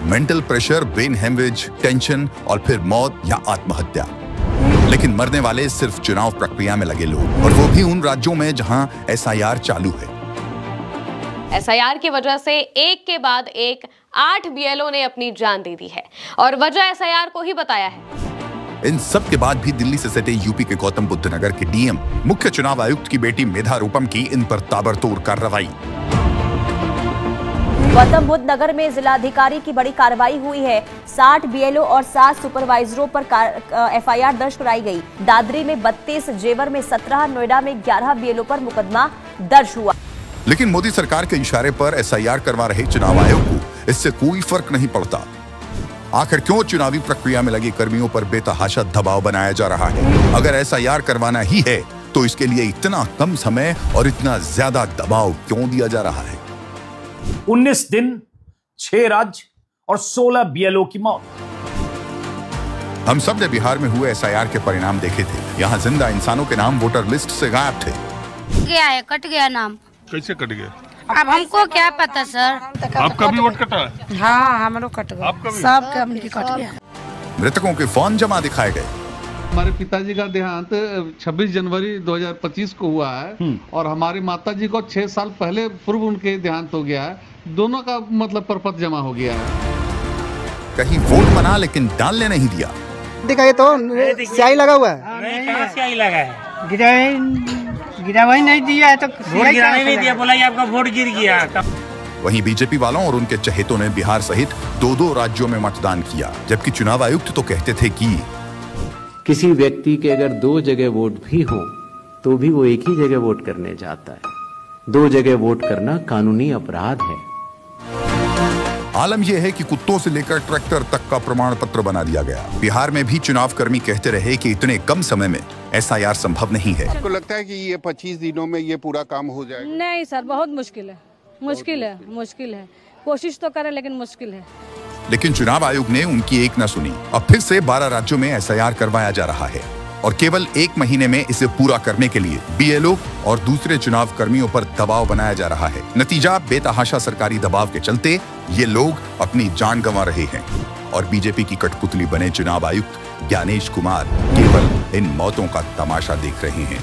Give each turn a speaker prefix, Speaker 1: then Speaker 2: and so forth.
Speaker 1: Mental pressure, brain haemorrhage, tension और फिर मौत या आत्महत्या। लेकिन मरने वाले सिर्फ चुनाव प्रक्रिया में लगे लोग, और वो भी उन राज्यों में जहां एसआईआर चालू है।
Speaker 2: एसआईआर की वजह से एक के बाद एक 8 बीएलओ ने अपनी जान दे दी है, और वजह एसआईआर को ही बताया है।
Speaker 1: इन सब के बाद भी दिल्ली से सटे यूपी के गौतम बुद्ध नगर के डीएम मुख्य चुनाव आयुक्त की बेटी मेधा रूपम की इन पर ताबड़तोड़ कार्रवाई।
Speaker 3: गौतम बुद्ध नगर में जिलाधिकारी की बड़ी कार्रवाई हुई है। 60 बीएलओ और 7 सुपरवाइजरों पर एफआईआर दर्ज कराई गई। दादरी में 32, जेवर में 17, नोएडा में 11 बीएलओ पर मुकदमा दर्ज हुआ।
Speaker 1: लेकिन मोदी सरकार के इशारे पर एसआईआर करवा रहे चुनाव आयोग को इससे कोई फर्क नहीं पड़ता। आखिर क्यों चुनावी प्रक्रिया में लगे कर्मियों पर बेतहाशा दबाव बनाया जा रहा है? अगर एसआईआर करवाना ही है तो इसके लिए इतना कम समय और इतना ज्यादा दबाव क्यों दिया जा रहा है?
Speaker 4: 19 दिन, 6 राज्य और 16 बीएलओ की मौत।
Speaker 1: हम सब ने बिहार में हुए एसआईआर के परिणाम देखे थे। यहाँ जिंदा इंसानों के नाम वोटर लिस्ट से गायब थे।
Speaker 5: गया है, कट गया नाम।
Speaker 6: कैसे कट गया?
Speaker 5: अब हमको क्या पता सर।
Speaker 6: आपका भी वोट कटा है?
Speaker 5: हाँ, हमरो कट गया। सबका कट गया।
Speaker 1: मृतकों के फॉर्म जमा दिखाए गए।
Speaker 7: हमारे पिताजी का देहांत 26 जनवरी 2025 को हुआ है और हमारी माताजी को 6 साल पहले पूर्व उनके देहांत हो गया है। दोनों का मतलब प्रपत्र जमा हो गया है।
Speaker 1: कहीं वोट बना लेकिन डालने नहीं दिया।
Speaker 8: दिखाइए तो स्याही लगा हुआ है।
Speaker 9: नहीं, स्याही लगा है। गिरा वही नहीं दिया है तो वोट गिराने नहीं दिया, बोला आपका वोट गिर गया।
Speaker 1: वहीं बीजेपी वालों और उनके चहेतों ने बिहार सहित 2 राज्यों में मतदान किया, जबकि चुनाव आयुक्त तो कहते थे कि
Speaker 10: किसी व्यक्ति के अगर 2 जगह वोट भी हो तो भी वो एक ही जगह वोट करने जाता है। 2 जगह वोट करना कानूनी अपराध है।
Speaker 1: आलम यह है कि कुत्तों से लेकर ट्रैक्टर तक का प्रमाण पत्र बना दिया गया। बिहार में भी चुनाव कर्मी कहते रहे कि इतने कम समय में एसआईआर संभव नहीं है।
Speaker 11: आपको लगता है कि ये 25 दिनों में ये पूरा काम हो जाएगा?
Speaker 12: नहीं सर, बहुत मुश्किल है। मुश्किल है। कोशिश तो करें लेकिन मुश्किल है।
Speaker 1: लेकिन चुनाव आयोग ने उनकी एक न सुनी। अब फिर से 12 राज्यों में एसआईआर करवाया जा रहा है और केवल 1 महीने में इसे पूरा करने के लिए बीएलओ और दूसरे चुनाव कर्मियों पर दबाव बनाया जा रहा है। नतीजा, बेतहाशा सरकारी दबाव के चलते ये लोग अपनी जान गंवा रहे हैं और बीजेपी की कठपुतली बने चुनाव आयुक्त ज्ञानेश कुमार केवल इन मौतों का तमाशा देख रहे हैं।